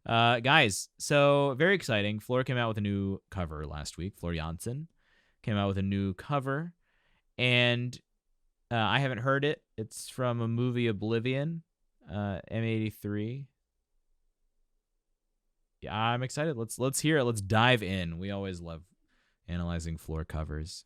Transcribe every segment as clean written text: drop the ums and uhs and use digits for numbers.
Guys, so very exciting. Floor came out with a new cover last week. Floor Jansen came out with a new cover, and I haven't heard it. It's from a movie, Oblivion, M83. Yeah, I'm excited. Let's hear it. Let's dive in. We always love analyzing Floor covers.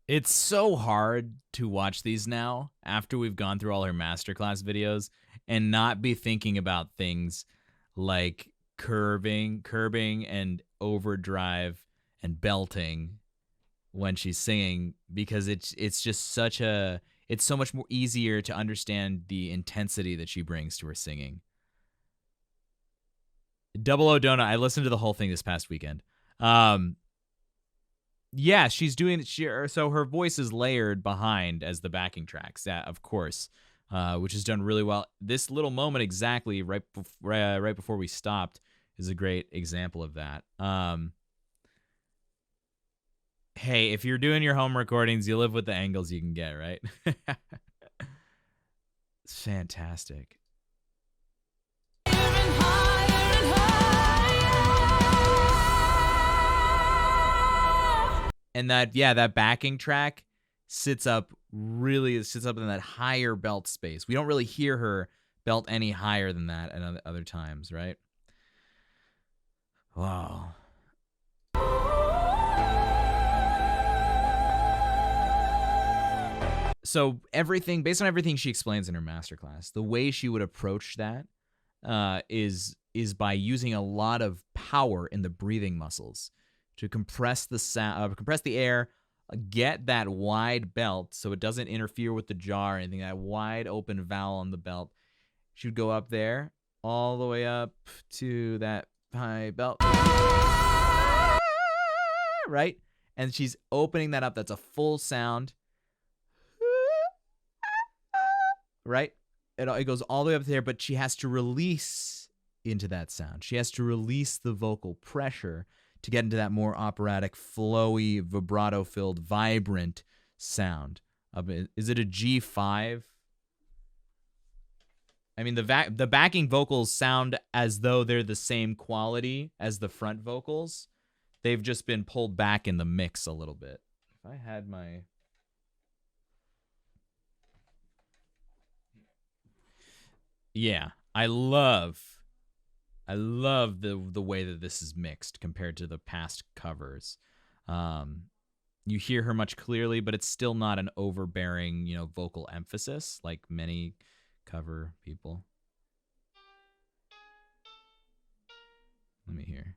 It's so hard to watch these now after we've gone through all her masterclass videos and not be thinking about things like curbing and overdrive and belting when she's singing, because it's just it's so much more easier to understand the intensity that she brings to her singing. Double O Donut, I listened to the whole thing this past weekend. Yeah, she's doing so her voice is layered behind as the backing tracks, of course, which is done really well. This little moment exactly right before we stopped is a great example of that. Hey, if you're doing your home recordings, you live with the angles you can get, right? It's fantastic. And that backing track sits up in that higher belt space. We don't really hear her belt any higher than that at other times, right? Wow. So based on everything she explains in her masterclass, the way she would approach that is by using a lot of power in the breathing muscles to compress the air, get that wide belt so it doesn't interfere with the jaw or anything, that wide open vowel on the belt. She would go up there, all the way up to that high belt. Right? And she's opening that up. That's a full sound. Right? It goes all the way up there, but she has to release into that sound. She has to release the vocal pressure to get into that more operatic, flowy, vibrato-filled, vibrant sound. Is it a G5? I mean, the backing vocals sound as though they're the same quality as the front vocals. They've just been pulled back in the mix a little bit. If I had my... Yeah. I love the way that this is mixed compared to the past covers. You hear her much clearly, but it's still not an overbearing, vocal emphasis like many cover people. Let me hear.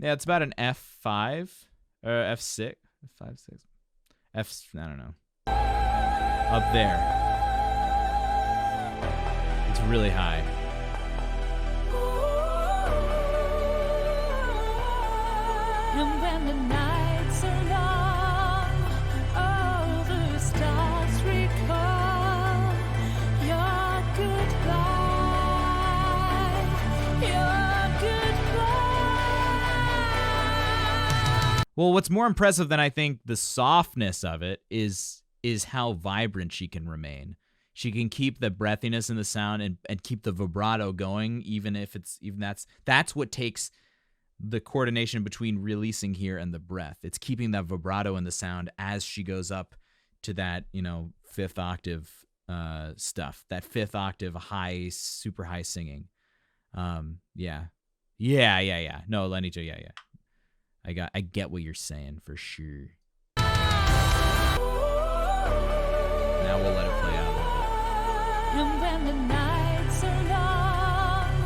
Yeah, it's about an F5 or F6, F5, 6, I don't know. Up there, it's really high. And when the nights are long, all the stars recall your goodbye, your goodbye. Well, what's more impressive than I think the softness of it is how vibrant she can remain. She can keep the breathiness in the sound and keep the vibrato going, even that's what takes the coordination between releasing here and the breath. It's keeping that vibrato in the sound as she goes up to that, fifth octave stuff, that fifth octave high, super high singing. Yeah. No, Lenny Joe, yeah. I get what you're saying for sure. Now we'll let it play out a little bit. And when the nights are long,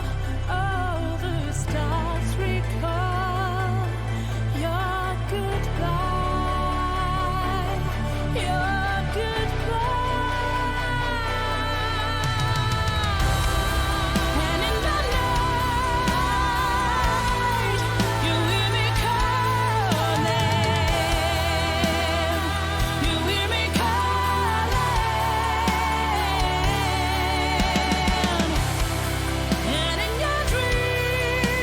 all the stars recall your goodbye, your goodbye. And in the night, you hear me calling, you hear me calling. And in your dreams,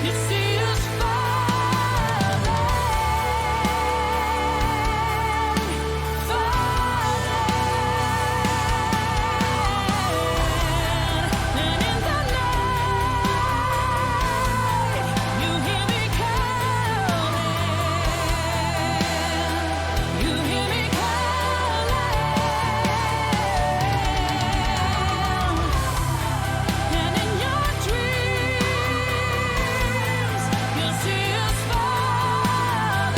you see us falling, And in the night, you hear me calling, you hear me calling. And in your dreams, you'll see us falling,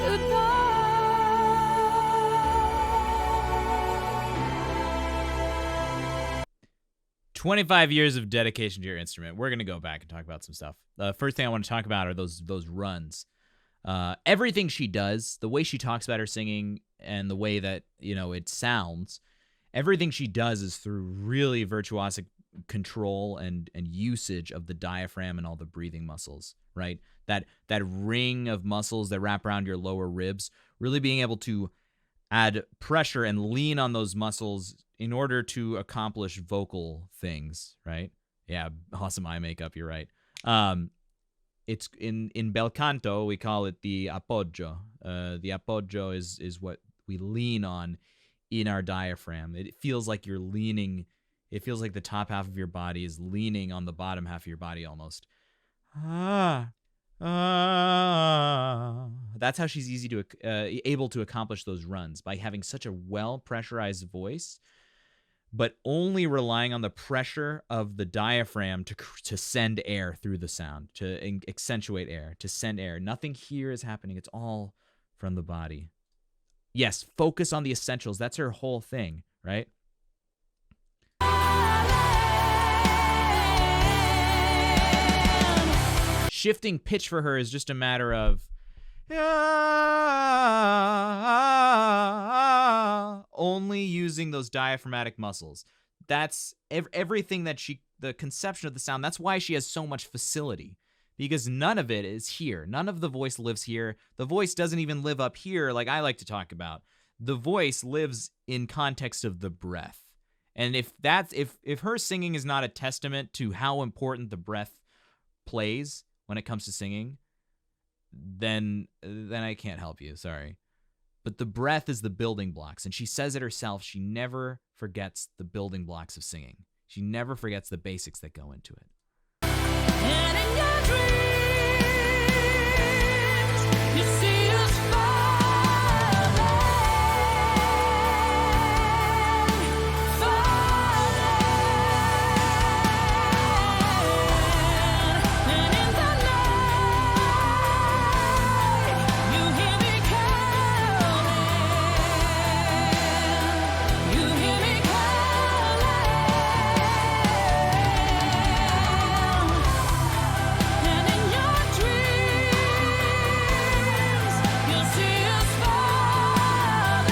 goodbye. 25 years of dedication to your instrument. We're going to go back and talk about some stuff. The first thing I want to talk about are those runs. Everything she does, the way she talks about her singing and the way that, it sounds, everything she does is through really virtuosic control and usage of the diaphragm and all the breathing muscles, right? That ring of muscles that wrap around your lower ribs, really being able to add pressure and lean on those muscles in order to accomplish vocal things, right? Yeah, awesome eye makeup, you're right. It's in bel canto, we call it the apogeo. The apogeo is what we lean on in our diaphragm. It feels like you're leaning. It feels like the top half of your body is leaning on the bottom half of your body almost. That's how she's able to accomplish those runs, by having such a well pressurized voice, but only relying on the pressure of the diaphragm to send air through the sound, to accentuate air, to send air. Nothing here is happening. It's all from the body. Yes, focus on the essentials. That's her whole thing, right? Shifting pitch for her is just a matter of only using those diaphragmatic muscles. That's everything that the conception of the sound. That's why she has so much facility, because none of it is here. None of the voice lives here. The voice doesn't even live up here like I like to talk about. The voice lives in context of the breath. And if her singing is not a testament to how important the breath plays when it comes to singing, then I can't help you. Sorry. But the breath is the building blocks. And she says it herself. She never forgets the building blocks of singing. She never forgets the basics that go into it. And in your dreams, you see us falling. And in the night, you hear me calling. You hear me calling. And in your dreams, you'll see us falling,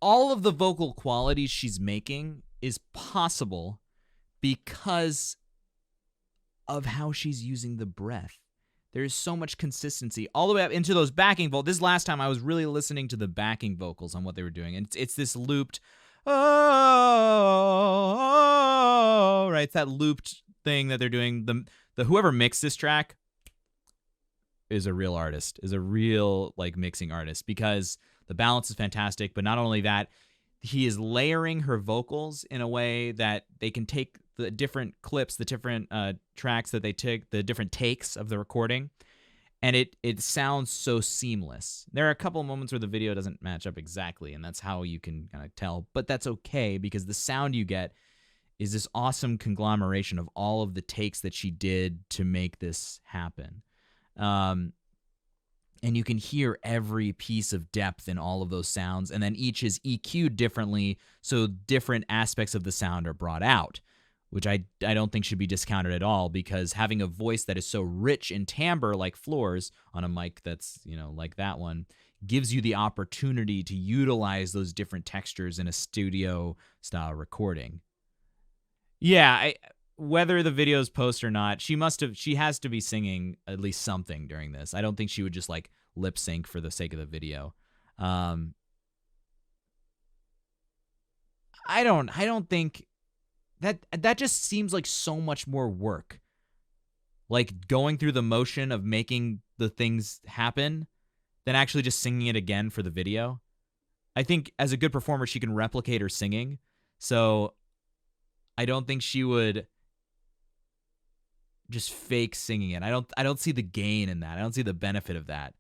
All of the vocal qualities she's making is possible because of how she's using the breath. There's so much consistency all the way up into those backing vocals. This last time I was really listening to the backing vocals on what they were doing. And it's this looped, oh, right? It's that looped thing that they're doing. The whoever mixed this track is a real artist, is a real like mixing artist, because the balance is fantastic. But not only that, he is layering her vocals in a way that they can take the different clips, the different tracks that they take, the different takes of the recording, and it sounds so seamless. There are a couple of moments where the video doesn't match up exactly, and that's how you can kind of tell. But that's okay, because the sound you get is this awesome conglomeration of all of the takes that she did to make this happen. And you can hear every piece of depth in all of those sounds, and then each is EQ'd differently, so different aspects of the sound are brought out, which I don't think should be discounted at all, because having a voice that is so rich in timbre like Floor's on a mic that's, like that one, gives you the opportunity to utilize those different textures in a studio-style recording. Yeah, whether the video's post or not, she has to be singing at least something during this. I don't think she would just like lip sync for the sake of the video. I don't think that just seems like so much more work. Like going through the motion of making the things happen than actually just singing it again for the video. I think as a good performer, she can replicate her singing. So I don't think she would just fake singing it. I don't see the gain in that. I don't see the benefit of that.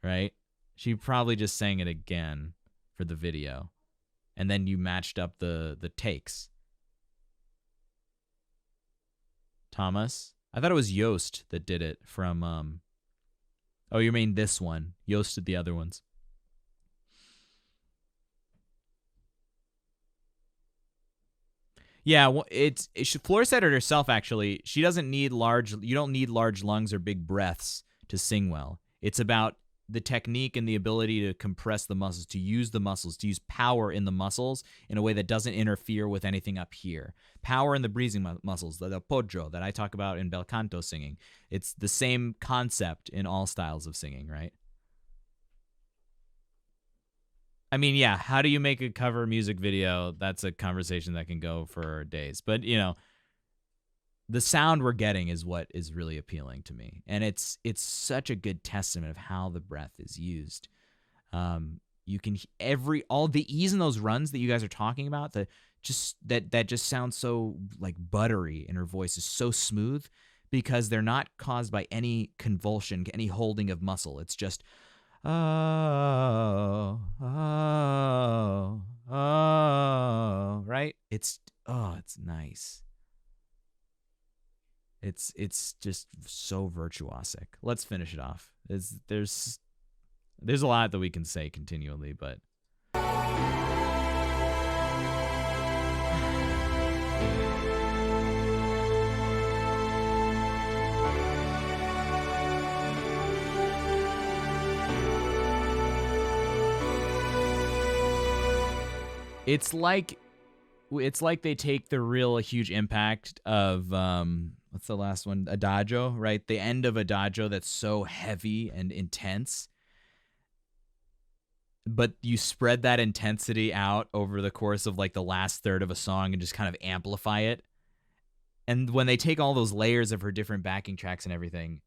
Right? She probably just sang it again for the video. And then you matched up the takes. Thomas? I thought it was Yost that did it from oh, you mean this one. Yost did the other ones. Yeah, well, Floor said it herself. Actually, she doesn't need large. You don't need large lungs or big breaths to sing well. It's about the technique and the ability to compress the muscles, to use the muscles, to use power in the muscles in a way that doesn't interfere with anything up here. Power in the breathing muscles, the apogeo that I talk about in bel canto singing. It's the same concept in all styles of singing, right? I mean, yeah, how do you make a cover music video? That's a conversation that can go for days. But, the sound we're getting is what is really appealing to me. And it's such a good testament of how the breath is used. You can all the ease in those runs that you guys are talking about, that just sounds so like buttery, and her voice is so smooth because they're not caused by any convulsion, any holding of muscle. It's just oh, oh, oh, right? It's nice. It's just so virtuosic. Let's finish it off. There's a lot that we can say continually, but it's like they take the real huge impact of what's the last one? Adagio, right? The end of Adagio that's so heavy and intense, but you spread that intensity out over the course of like the last third of a song and just kind of amplify it. And when they take all those layers of her different backing tracks and everything,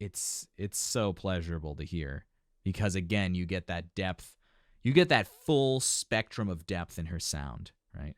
it's so pleasurable to hear, because again, you get that depth. You get that full spectrum of depth in her sound, right?